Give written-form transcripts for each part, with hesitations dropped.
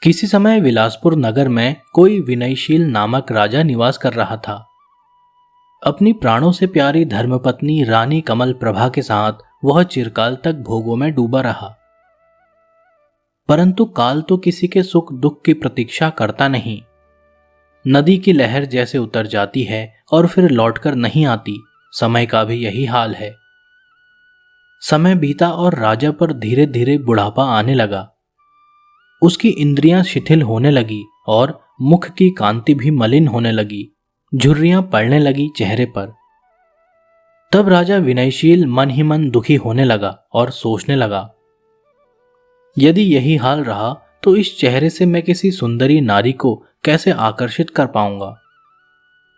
किसी समय विलासपुर नगर में कोई विनयशील नामक राजा निवास कर रहा था। अपनी प्राणों से प्यारी धर्मपत्नी रानी कमल प्रभा के साथ वह चिरकाल तक भोगों में डूबा रहा। परंतु काल तो किसी के सुख दुख की प्रतीक्षा करता नहीं। नदी की लहर जैसे उतर जाती है और फिर लौटकर नहीं आती, समय का भी यही हाल है। समय बीता और राजा पर धीरे धीरे बुढ़ापा आने लगा। उसकी इंद्रियां शिथिल होने लगी और मुख की कांति भी मलिन होने लगी, झुर्रियां पड़ने लगी चेहरे पर। तब राजा विनयशील मन ही मन दुखी होने लगा और सोचने लगा, यदि यही हाल रहा तो इस चेहरे से मैं किसी सुंदरी नारी को कैसे आकर्षित कर पाऊंगा।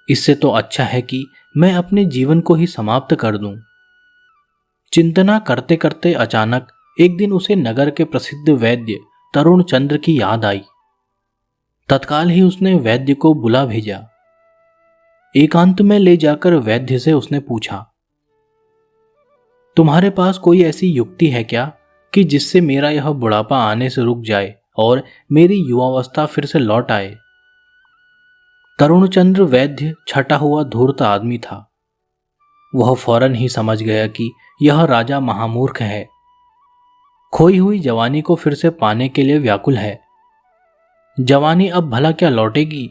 इससे तो अच्छा है कि मैं अपने जीवन को ही समाप्त कर दूं। चिंतना करते करते अचानक एक दिन उसे नगर के प्रसिद्ध वैद्य तरुण चंद्र की याद आई। तत्काल ही उसने वैद्य को बुला भेजा। एकांत में ले जाकर वैद्य से उसने पूछा, तुम्हारे पास कोई ऐसी युक्ति है क्या कि जिससे मेरा यह बुढ़ापा आने से रुक जाए और मेरी युवावस्था फिर से लौट आए। तरुणचंद्र वैद्य छटा हुआ धूर्त आदमी था। वह फौरन ही समझ गया कि यह राजा महामूर्ख है, खोई हुई जवानी को फिर से पाने के लिए व्याकुल है। जवानी अब भला क्या लौटेगी,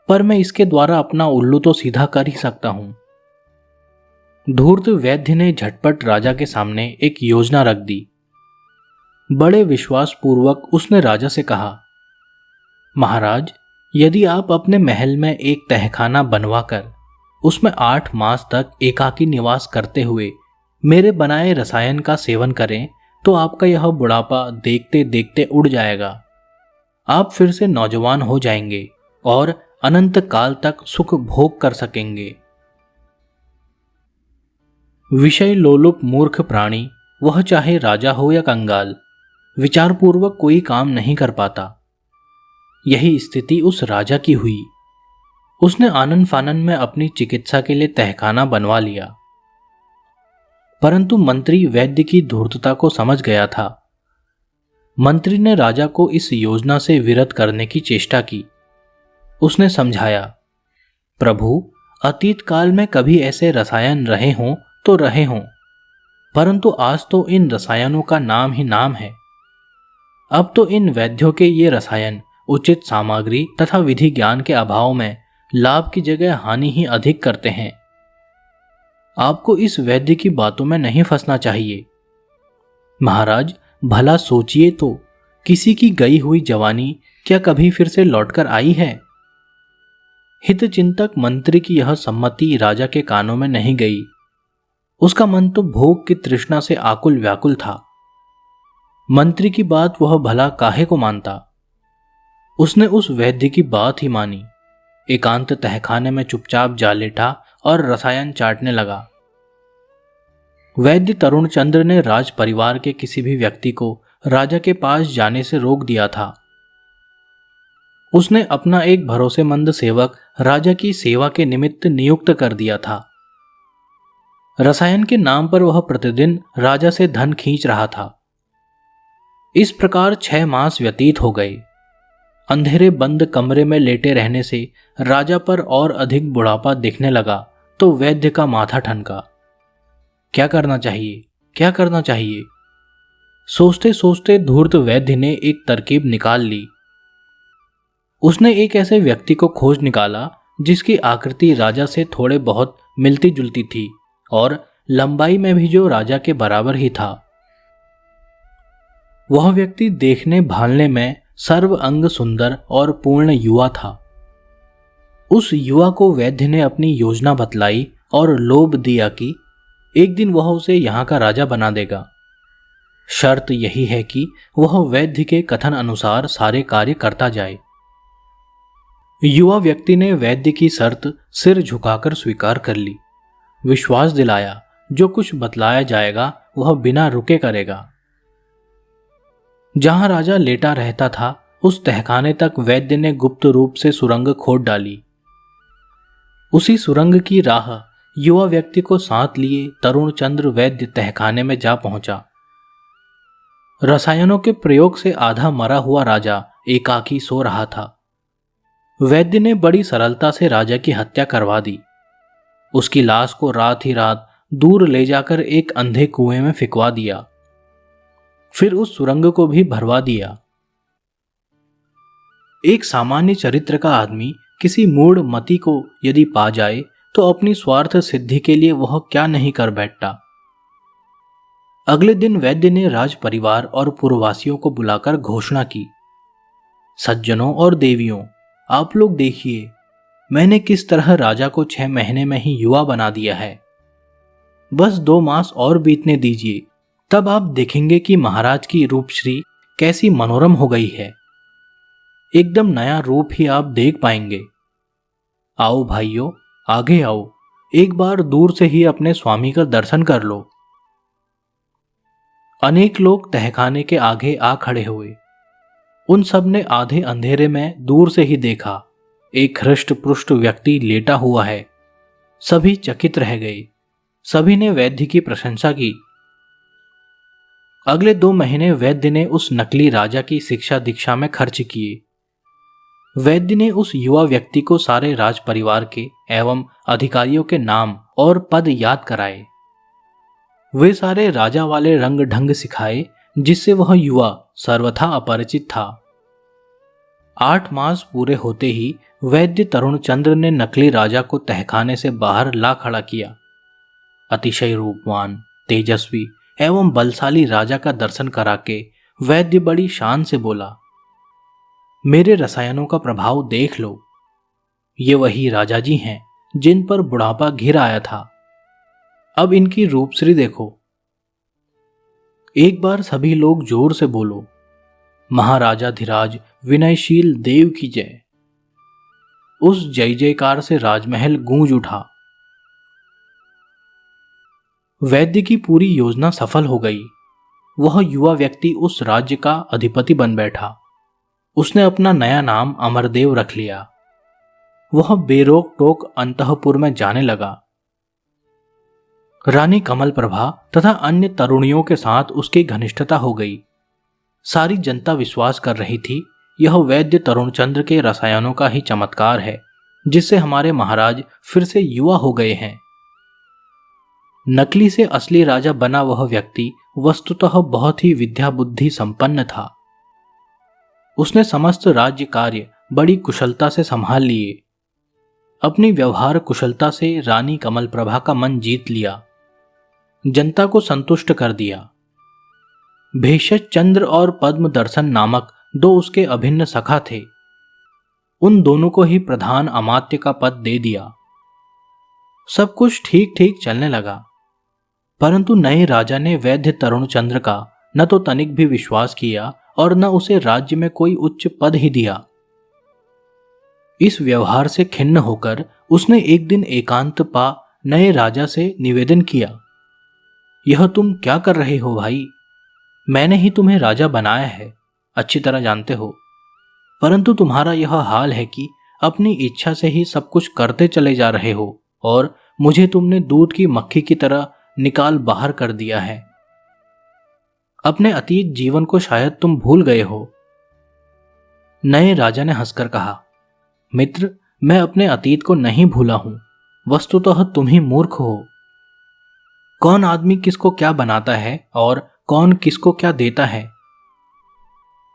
पर मैं इसके द्वारा अपना उल्लू तो सीधा कर ही सकता हूं। धूर्त वैद्य ने झटपट राजा के सामने एक योजना रख दी। बड़े विश्वासपूर्वक उसने राजा से कहा, महाराज, यदि आप अपने महल में एक तहखाना बनवाकर उसमें 8 मास तक एकाकी निवास करते हुए मेरे बनाए रसायन का सेवन करें तो आपका यह बुढ़ापा देखते देखते उड़ जाएगा। आप फिर से नौजवान हो जाएंगे और अनंत काल तक सुख भोग कर सकेंगे। विषय लोलुप मूर्ख प्राणी, वह चाहे राजा हो या कंगाल, विचारपूर्वक कोई काम नहीं कर पाता। यही स्थिति उस राजा की हुई। उसने आनन फानन में अपनी चिकित्सा के लिए तहखाना बनवा लिया, परंतु मंत्री वैद्य की धूर्तता को समझ गया था। मंत्री ने राजा को इस योजना से विरत करने की चेष्टा की। उसने समझाया, प्रभु, अतीत काल में कभी ऐसे रसायन रहे हों तो रहे हों, परंतु आज तो इन रसायनों का नाम ही नाम है। अब तो इन वैद्यों के ये रसायन उचित सामग्री तथा विधि ज्ञान के अभाव में लाभ की जगह हानि ही अधिक करते हैं। आपको इस वैद्य की बातों में नहीं फंसना चाहिए। महाराज, भला सोचिए तो, किसी की गई हुई जवानी क्या कभी फिर से लौटकर आई है? हितचिंतक मंत्री की यह सम्मति राजा के कानों में नहीं गई। उसका मन तो भोग की तृष्णा से आकुल व्याकुल था। मंत्री की बात वह भला काहे को मानता। उसने उस वैद्य की बात ही मानी। एकांत तहखाने में चुपचाप जा लेटा और रसायन चाटने लगा। वैद्य तरुण चंद्र ने राज परिवार के किसी भी व्यक्ति को राजा के पास जाने से रोक दिया था। उसने अपना एक भरोसेमंद सेवक राजा की सेवा के निमित्त नियुक्त कर दिया था। रसायन के नाम पर वह प्रतिदिन राजा से धन खींच रहा था। इस प्रकार 6 मास व्यतीत हो गए। अंधेरे बंद कमरे में लेटे रहने से राजा पर और अधिक बुढ़ापा दिखने लगा तो वैद्य का माथा ठनका। क्या करना चाहिए, क्या करना चाहिए? सोचते सोचते धूर्त वैद्य ने एक तरकीब निकाल ली। उसने एक ऐसे व्यक्ति को खोज निकाला जिसकी आकृति राजा से थोड़े बहुत मिलती जुलती थी और लंबाई में भी जो राजा के बराबर ही था। वह व्यक्ति देखने भालने में सर्व अंग सुंदर और पूर्ण युवा था। उस युवा को वैद्य ने अपनी योजना बतलाई और लोभ दिया कि एक दिन वह उसे यहाँ का राजा बना देगा। शर्त यही है कि वह वैद्य के कथन अनुसार सारे कार्य करता जाए। युवा व्यक्ति ने वैद्य की शर्त सिर झुकाकर स्वीकार कर ली। विश्वास दिलाया, जो कुछ बतलाया जाएगा वह बिना रुके करेगा। जहां राजा लेटा रहता था उस तहखाने तक वैद्य ने गुप्त रूप से सुरंग खोद डाली। उसी सुरंग की राह युवा व्यक्ति को साथ लिए तरुण चंद्र वैद्य तहखाने में जा पहुंचा। रसायनों के प्रयोग से आधा मरा हुआ राजा एकाकी सो रहा था। वैद्य ने बड़ी सरलता से राजा की हत्या करवा दी। उसकी लाश को रात ही रात दूर ले जाकर एक अंधे कुएं में फिकवा दिया, फिर उस सुरंग को भी भरवा दिया। एक सामान्य चरित्र का आदमी किसी मूढ़ मति को यदि पा जाए तो अपनी स्वार्थ सिद्धि के लिए वह क्या नहीं कर बैठता। अगले दिन वैद्य ने राज परिवार और पुरवासियों को बुलाकर घोषणा की, सज्जनों और देवियों, आप लोग देखिए, मैंने किस तरह राजा को 6 महीने में ही युवा बना दिया है। बस 2 मास और बीतने दीजिए, तब आप देखेंगे कि महाराज की रूपश्री कैसी मनोरम हो गई है। एकदम नया रूप ही आप देख पाएंगे। आओ भाइयों, आगे आओ, एक बार दूर से ही अपने स्वामी का दर्शन कर लो। अनेक लोग तहखाने के आगे आ खड़े हुए। उन सब ने आधे अंधेरे में दूर से ही देखा, एक हृष्ट पुष्ट व्यक्ति लेटा हुआ है। सभी चकित रह गए। सभी ने वैद्य की प्रशंसा की। अगले 2 महीने वैद्य ने उस नकली राजा की शिक्षा दीक्षा में खर्च किए। वैद्य ने उस युवा व्यक्ति को सारे राज परिवार के एवं अधिकारियों के नाम और पद याद कराए। वे सारे राजा वाले रंग ढंग सिखाए जिससे वह युवा सर्वथा अपरिचित था। 8 मास पूरे होते ही वैद्य तरुण चंद्र ने नकली राजा को तहखाने से बाहर ला खड़ा किया। अतिशय रूपवान, तेजस्वी एवं बलशाली राजा का दर्शन करा के वैद्य बड़ी शान से बोला, मेरे रसायनों का प्रभाव देख लो। ये वही राजा जी हैं जिन पर बुढ़ापा घिर आया था। अब इनकी रूपश्री देखो। एक बार सभी लोग जोर से बोलो, महाराजाधिराज विनयशील देव की जय। उस जय जयकार से राजमहल गूंज उठा। वैद्य की पूरी योजना सफल हो गई। वह युवा व्यक्ति उस राज्य का अधिपति बन बैठा। उसने अपना नया नाम अमरदेव रख लिया। वह बेरोक टोक अंतःपुर में जाने लगा। रानी कमल प्रभा तथा अन्य तरुणियों के साथ उसकी घनिष्ठता हो गई। सारी जनता विश्वास कर रही थी यह वैद्य तरुणचंद्र के रसायनों का ही चमत्कार है जिससे हमारे महाराज फिर से युवा हो गए हैं। नकली से असली राजा बना वह व्यक्ति वस्तुतः बहुत ही विद्या बुद्धि संपन्न था। उसने समस्त राज्य कार्य बड़ी कुशलता से संभाल लिए। अपनी व्यवहार कुशलता से रानी कमल प्रभा का मन जीत लिया, जनता को संतुष्ट कर दिया। भेषज चंद्र और पद्म दर्शन नामक 2 उसके अभिन्न सखा थे। उन दोनों को ही प्रधान अमात्य का पद दे दिया। सब कुछ ठीक ठीक चलने लगा, परंतु नए राजा ने वैद्य तरुण चंद्र का न तो तनिक भी विश्वास किया और न उसे राज्य में कोई उच्च पद ही दिया। इस व्यवहार से खिन्न होकर उसने एक दिन एकांत पा नए राजा से निवेदन किया, यह तुम क्या कर रहे हो भाई? मैंने ही तुम्हें राजा बनाया है, अच्छी तरह जानते हो, परंतु तुम्हारा यह हाल है कि अपनी इच्छा से ही सब कुछ करते चले जा रहे हो और मुझे तुमने दूध की मक्खी की तरह निकाल बाहर कर दिया है। अपने अतीत जीवन को शायद तुम भूल गए हो। नए राजा ने हंसकर कहा, मित्र, मैं अपने अतीत को नहीं भूला हूं, वस्तुतः तुम ही मूर्ख हो। कौन आदमी किसको क्या बनाता है और कौन किसको क्या देता है?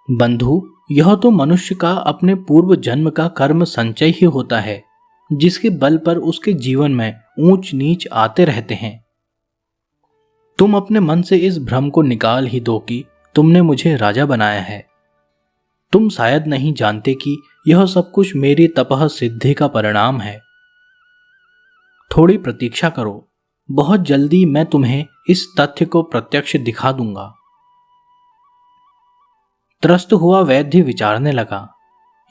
बंधु, यह तो मनुष्य का अपने पूर्व जन्म का कर्म संचय ही होता है, जिसके बल पर उसके जीवन में ऊंच नीच आते रहते हैं। तुम अपने मन से इस भ्रम को निकाल ही दो कि तुमने मुझे राजा बनाया है। तुम शायद नहीं जानते कि यह सब कुछ मेरी तपह सिद्धि का परिणाम है। थोड़ी प्रतीक्षा करो, बहुत जल्दी मैं तुम्हें इस तथ्य को प्रत्यक्ष दिखा दूंगा। त्रस्त हुआ वैद्य विचारने लगा,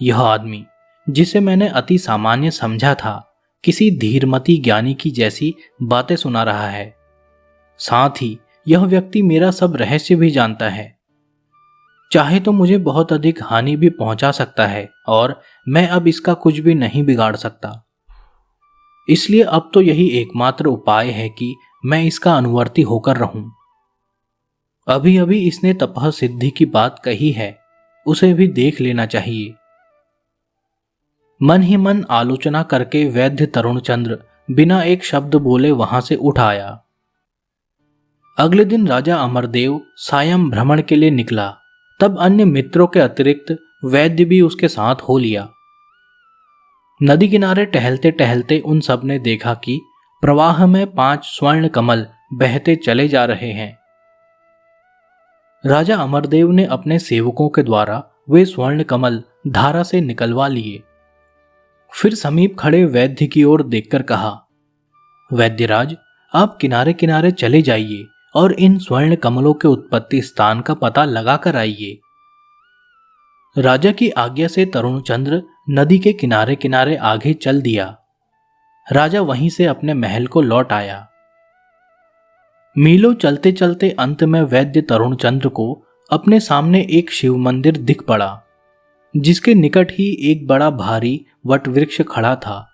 यह आदमी जिसे मैंने अति सामान्य समझा था, किसी धीरमती ज्ञानी की जैसी बातें सुना रहा है। साथ ही यह व्यक्ति मेरा सब रहस्य भी जानता है। चाहे तो मुझे बहुत अधिक हानि भी पहुंचा सकता है और मैं अब इसका कुछ भी नहीं बिगाड़ सकता। इसलिए अब तो यही एकमात्र उपाय है कि मैं इसका अनुवर्ती होकर रहूं। अभी अभी इसने तपह सिद्धि की बात कही है, उसे भी देख लेना चाहिए। मन ही मन आलोचना करके वैद्य तरुणचंद्र बिना एक शब्द बोले वहां से उठ आया। अगले दिन राजा अमरदेव सायं भ्रमण के लिए निकला। तब अन्य मित्रों के अतिरिक्त वैद्य भी उसके साथ हो लिया। नदी किनारे टहलते टहलते उन सब ने देखा कि प्रवाह में 5 स्वर्ण कमल बहते चले जा रहे हैं। राजा अमरदेव ने अपने सेवकों के द्वारा वे स्वर्ण कमल धारा से निकलवा लिए। फिर समीप खड़े वैद्य की ओर देखकर कहा, वैद्यराज, आप किनारे किनारे चले जाइए और इन स्वर्ण कमलों के उत्पत्ति स्थान का पता लगा कर आइए। राजा की आज्ञा से तरुणचंद्र नदी के किनारे किनारे आगे चल दिया। राजा वहीं से अपने महल को लौट आया। मीलों चलते चलते अंत में वैद्य तरुणचंद्र को अपने सामने एक शिव मंदिर दिख पड़ा, जिसके निकट ही एक बड़ा भारी वटवृक्ष खड़ा था।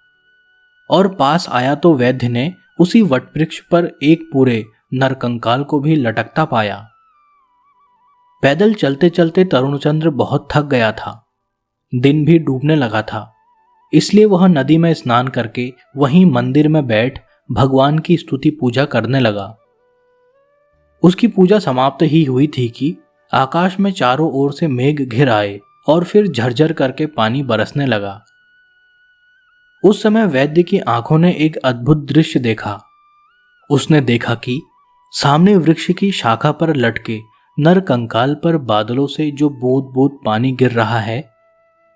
और पास आया तो वैद्य ने उसी वटवृक्ष पर एक पूरे नरकंकाल को भी लटकता पाया। पैदल चलते चलते तरुणचंद्र बहुत थक गया था। दिन भी डूबने लगा था, इसलिए वह नदी में स्नान करके वहीं मंदिर में बैठ भगवान की स्तुति पूजा करने लगा। उसकी पूजा समाप्त ही हुई थी कि आकाश में चारों ओर से मेघ घिर आए और फिर झरझर करके पानी बरसने लगा। उस समय वैद्य की आंखों ने एक अद्भुत दृश्य देखा। उसने देखा कि सामने वृक्ष की शाखा पर लटके नर कंकाल पर बादलों से जो बूंद बूंद पानी गिर रहा है,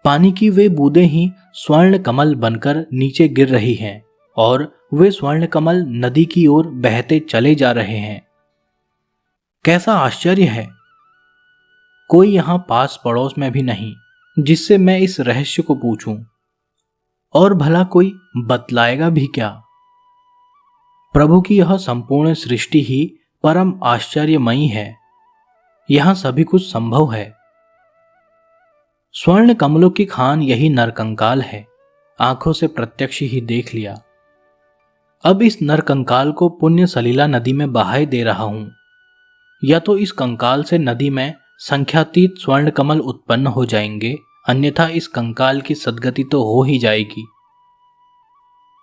पानी की वे बूंदें ही स्वर्ण कमल बनकर नीचे गिर रही हैं और वे स्वर्ण कमल नदी की ओर बहते चले जा रहे हैं। कैसा आश्चर्य है! कोई यहां पास पड़ोस में भी नहीं जिससे मैं इस रहस्य को पूछूं, और भला कोई बतलाएगा भी क्या? प्रभु की यह संपूर्ण सृष्टि ही परम आश्चर्यमयी है। यहां सभी कुछ संभव है। स्वर्ण कमलों की खान यही नरकंकाल है। आंखों से प्रत्यक्ष ही देख लिया। अब इस नरकंकाल को पुण्य सलीला नदी में बहाए दे रहा हूं, या तो इस कंकाल से नदी में संख्यातीत स्वर्ण कमल उत्पन्न हो जाएंगे, अन्यथा इस कंकाल की सद्गति तो हो ही जाएगी।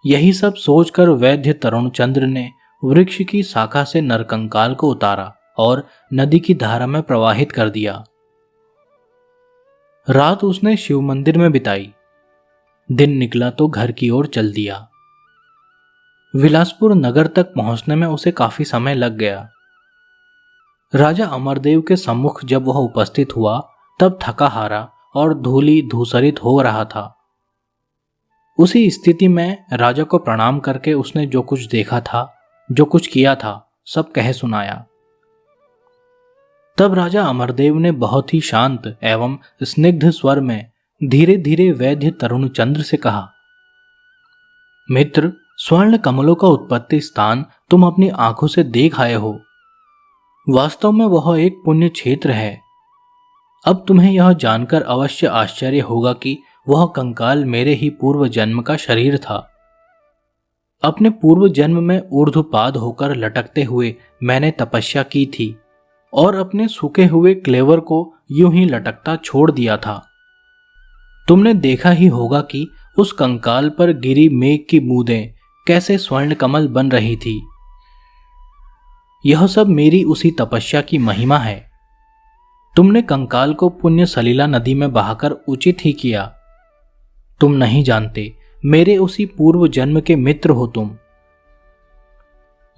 यही सब सोचकर वैद्य तरुणचंद्र ने वृक्ष की शाखा से नरकंकाल को उतारा और नदी की धारा में प्रवाहित कर दिया। रात उसने शिव मंदिर में बिताई। दिन निकला तो घर की ओर चल दिया। विलासपुर नगर तक पहुंचने में उसे काफी समय लग गया। राजा अमरदेव के सम्मुख जब वह उपस्थित हुआ तब थका हारा और धूली धूसरित हो रहा था। उसी स्थिति में राजा को प्रणाम करके उसने जो कुछ देखा था, जो कुछ किया था, सब कह सुनाया। तब राजा अमरदेव ने बहुत ही शांत एवं स्निग्ध स्वर में धीरे धीरे वैद्य तरुणचंद्र से कहा, मित्र, स्वर्ण कमलों का उत्पत्ति स्थान तुम अपनी आंखों से देख आए हो। वास्तव में वह एक पुण्य क्षेत्र है। अब तुम्हें यह जानकर अवश्य आश्चर्य होगा कि वह कंकाल मेरे ही पूर्व जन्म का शरीर था। अपने पूर्व जन्म में ऊर्ध्वपाद होकर लटकते हुए मैंने तपस्या की थी और अपने सूखे हुए क्लेवर को यूं ही लटकता छोड़ दिया था। तुमने देखा ही होगा कि उस कंकाल पर गिरी मेघ की बूंदें कैसे स्वर्ण कमल बन रही थी। यह सब मेरी उसी तपस्या की महिमा है। तुमने कंकाल को पुण्य सलीला नदी में बहाकर उचित ही किया। तुम नहीं जानते, मेरे उसी पूर्व जन्म के मित्र हो तुम।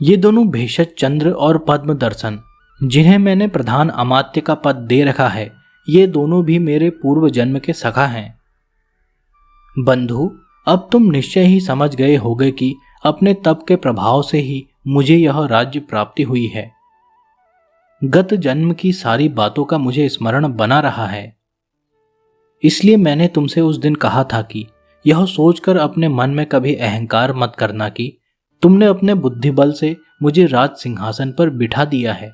ये दोनों भेषज चंद्र और पद्म दर्शन, जिन्हें मैंने प्रधान अमात्य का पद दे रखा है, ये दोनों भी मेरे पूर्व जन्म के सखा हैं। बंधु, अब तुम निश्चय ही समझ गए होगे कि अपने तप के प्रभाव से ही मुझे यह राज्य प्राप्ति हुई है। गत जन्म की सारी बातों का मुझे स्मरण बना रहा है। इसलिए मैंने तुमसे उस दिन कहा था कि यह सोचकर अपने मन में कभी अहंकार मत करना कि तुमने अपने बुद्धिबल से मुझे राज सिंहासन पर बिठा दिया है।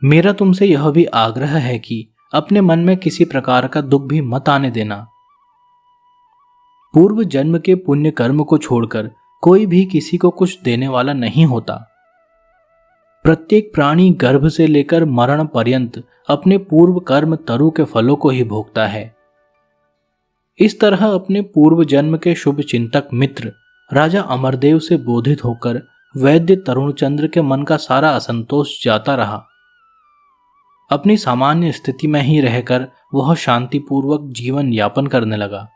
मेरा तुमसे यह भी आग्रह है कि अपने मन में किसी प्रकार का दुख भी मत आने देना। पूर्व जन्म के पुण्य कर्म को छोड़कर कोई भी किसी को कुछ देने वाला नहीं होता। प्रत्येक प्राणी गर्भ से लेकर मरण पर्यंत अपने पूर्व कर्म तरु के फलों को ही भोगता है। इस तरह अपने पूर्व जन्म के शुभ चिंतक मित्र राजा अमरदेव से बोधित होकर वैद्य तरुणचंद्र के मन का सारा असंतोष जाता रहा। अपनी सामान्य स्थिति में ही रहकर वह शांतिपूर्वक जीवन यापन करने लगा।